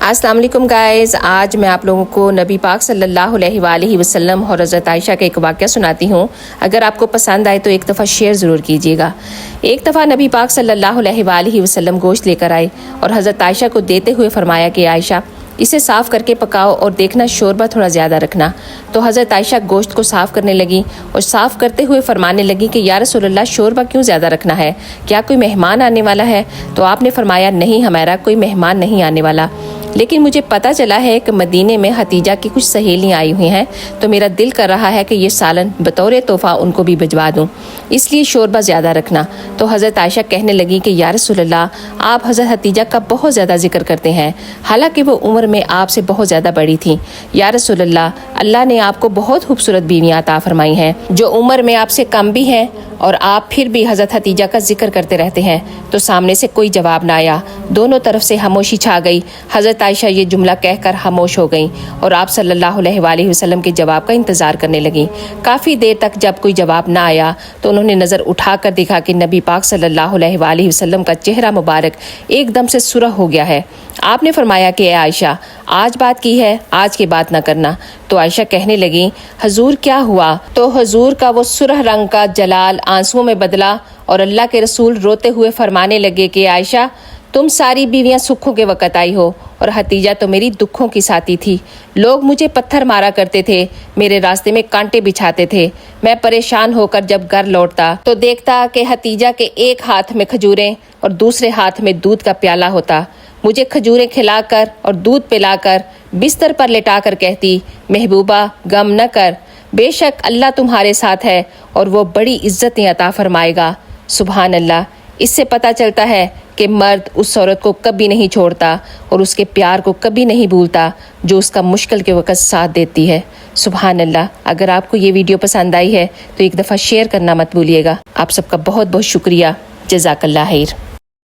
अस्सलाम वालेकुम गाइस। आज मैं आप लोगों को नबी पाक सल्लल्लाहु अलैहि वसल्लम और हज़रत आयशा का एक वाक़या सुनाती हूँ। अगर आपको पसंद आए तो एक दफ़ा शेयर ज़रूर कीजिएगा। एक दफ़ा नबी पाक सल्लल्लाहु अलैहि वसल्लम गोश्त लेकर आए और हज़रत आयशा को देते हुए फरमाया कि आयशा इसे साफ़ करके पकाओ और देखना शोरबा थोड़ा ज़्यादा रखना। तो हज़रत आयशा गोश्त को साफ़ करने लगी और साफ़ करते हुए फरमाने लगी कि या रसूलल्लाह शोरबा क्यों ज़्यादा रखना है, क्या कोई मेहमान आने वाला है? तो आपने फरमाया नहीं हमारा कोई मेहमान नहीं आने वाला, लेकिन मुझे पता चला है कि मदीने में हतीजा की कुछ सहेलियां आई हुई हैं, तो मेरा दिल कर रहा है कि ये सालन बतौर तोहफ़ा उनको भी भिजवा दूं, इसलिए शोरबा ज़्यादा रखना। तो हज़रत आयशा कहने लगी कि या रसूलल्लाह आप हज़रत हतीजा का बहुत ज़्यादा जिक्र करते हैं, हालांकि वो उम्र में आपसे बहुत ज़्यादा बड़ी थी। या रसूलल्लाह अल्लाह ने आपको बहुत खूबसूरत बीवियाँ अता फरमाई हैं जो उम्र में आपसे कम भी हैं, और आप फिर भी हज़रत हतीजा का जिक्र करते रहते हैं। तो सामने से कोई जवाब ना आया, दोनों तरफ से खामोशी छा गई। हज़रत आयशा ये जुमला कहकर खामोश हो गईं और आप सल्लल्लाहु अलैहि वसल्लम के जवाब का इंतज़ार करने लगीं। काफ़ी देर तक जब कोई जवाब ना आया तो उन्होंने नज़र उठाकर देखा कि नबी पाक सल्लल्लाहु अलैहि वसल्लम का चेहरा मुबारक एकदम से सुरख हो गया है। आपने फरमाया कि आयशा आज बात की है, आज की बात ना करना। तो आयशा कहने लगी हजूर क्या हुआ? तो हजूर का वो सुरह रंग का जलाल आंसुओं में बदला और अल्लाह के रसूल रोते हुए फरमाने लगे कि आयशा तुम सारी बीवियां सुखों के वक़्त आई हो और हतीजा तो मेरी दुखों की साथी थी। लोग मुझे पत्थर मारा करते थे, मेरे रास्ते में कांटे बिछाते थे। मैं परेशान होकर जब घर लौटता तो देखता कि हतीजा के एक हाथ में खजूरें और दूसरे हाथ में दूध का प्याला होता। मुझे खजूरें खिलाकर और दूध पिलाकर बिस्तर पर लेटाकर कहती महबूबा गम न कर, बेशक अल्लाह तुम्हारे साथ है और वो बड़ी इज्जतें अता फरमाएगा। सुभान अल्लाह। इससे पता चलता है कि मर्द उस औरत को कभी नहीं छोड़ता और उसके प्यार को कभी नहीं भूलता जो उसका मुश्किल के वक़्त साथ देती है। सुभान अल्लाह। अगर आपको ये वीडियो पसंद आई है तो एक दफ़ा शेयर करना मत भूलिएगा। आप सबका बहुत बहुत शुक्रिया। जज़ाकल्लाह खैर।